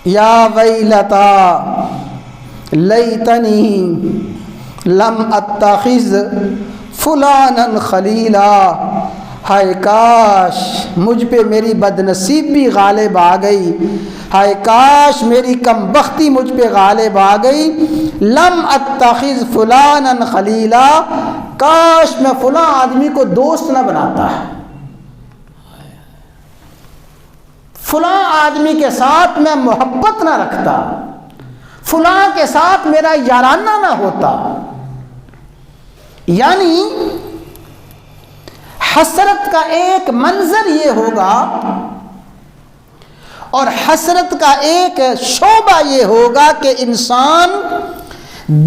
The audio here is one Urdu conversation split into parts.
یا ویلتا لیتنی لم اتخذ فلانا خلیلا، ہائے کاش مجھ پہ میری بدنصیبی غالب آ گئی، ہائے کاش میری کم بختی مجھ پہ غالب آ گئی، لم اتخذ فلانا خلیلا، کاش میں فلاں آدمی کو دوست نہ بناتا، فلاں آدمی کے ساتھ میں محبت نہ رکھتا، فلاں کے ساتھ میرا یارانہ نہ ہوتا۔ یعنی حسرت کا ایک منظر یہ ہوگا اور حسرت کا ایک شعبہ یہ ہوگا کہ انسان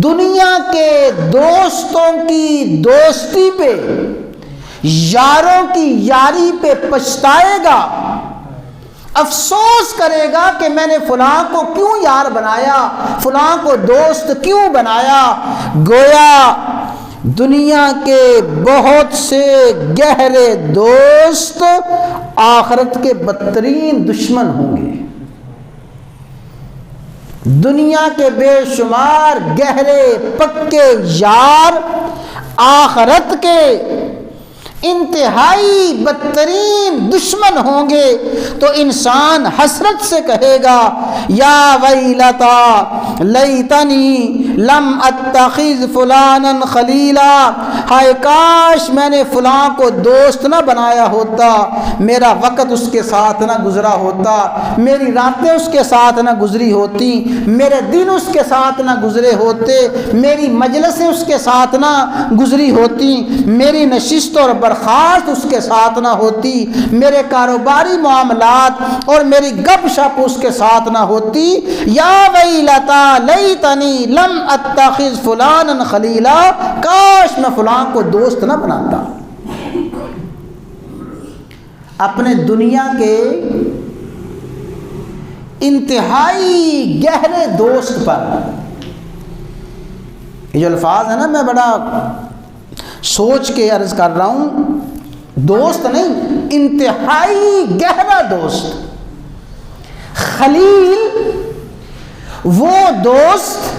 دنیا کے دوستوں کی دوستی پہ، یاروں کی یاری پہ پچھتائے گا، افسوس کرے گا کہ میں نے فلاں کو کیوں یار بنایا، فلاں کو دوست کیوں بنایا۔ گویا دنیا کے بہت سے گہرے دوست آخرت کے بدترین دشمن ہوں گے، دنیا کے بے شمار گہرے پکے یار آخرت کے انتہائی بدترین دشمن ہوں گے۔ تو انسان حسرت سے کہے گا یا ویلتا لیتنی لم اتخذ فلانا خلیلا، ہائے کاش میں نے فلاں کو دوست نہ بنایا ہوتا، میرا وقت اس کے ساتھ نہ گزرا ہوتا، میری راتیں اس کے ساتھ نہ گزری ہوتی، میرے دن اس کے ساتھ نہ گزرے ہوتے، میری مجلسیں اس کے ساتھ نہ گزری ہوتی، میری نشست اور برخاست اس کے ساتھ نہ ہوتی، میرے کاروباری معاملات اور میری گپ شپ اس کے ساتھ نہ ہوتی۔ یا ویلتا لیتنی لم اتخذ فلانا خلیلا، کاش میں فلاں کو دوست نہ بناتا۔ اپنے دنیا کے انتہائی گہرے دوست پر، یہ جو الفاظ ہیں نا میں بڑا سوچ کے عرض کر رہا ہوں، دوست نہیں، انتہائی گہرا دوست۔ خلیل وہ دوست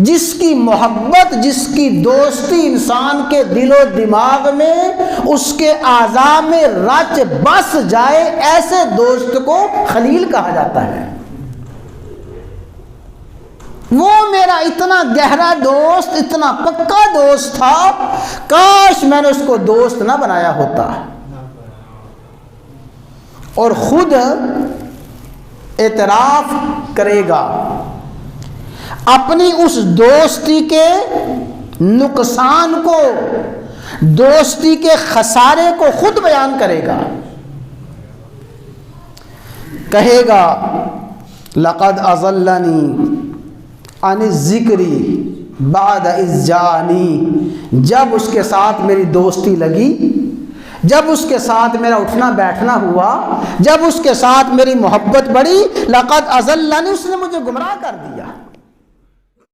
جس کی محبت، جس کی دوستی انسان کے دل و دماغ میں، اس کے اعضاء میں رچ بس جائے، ایسے دوست کو خلیل کہا جاتا ہے۔ وہ میرا اتنا گہرا دوست، اتنا پکا دوست تھا، کاش میں نے اس کو دوست نہ بنایا ہوتا۔ اور خود اعتراف کرے گا، اپنی اس دوستی کے نقصان کو، دوستی کے خسارے کو خود بیان کرے گا، کہے گا لقد اضلنی عن الذکر بعد اذ جاءنی، جب اس کے ساتھ میری دوستی لگی، جب اس کے ساتھ میرا اٹھنا بیٹھنا ہوا، جب اس کے ساتھ میری محبت بڑھی، لقد اضلنی، اس نے مجھے گمراہ کر دیا۔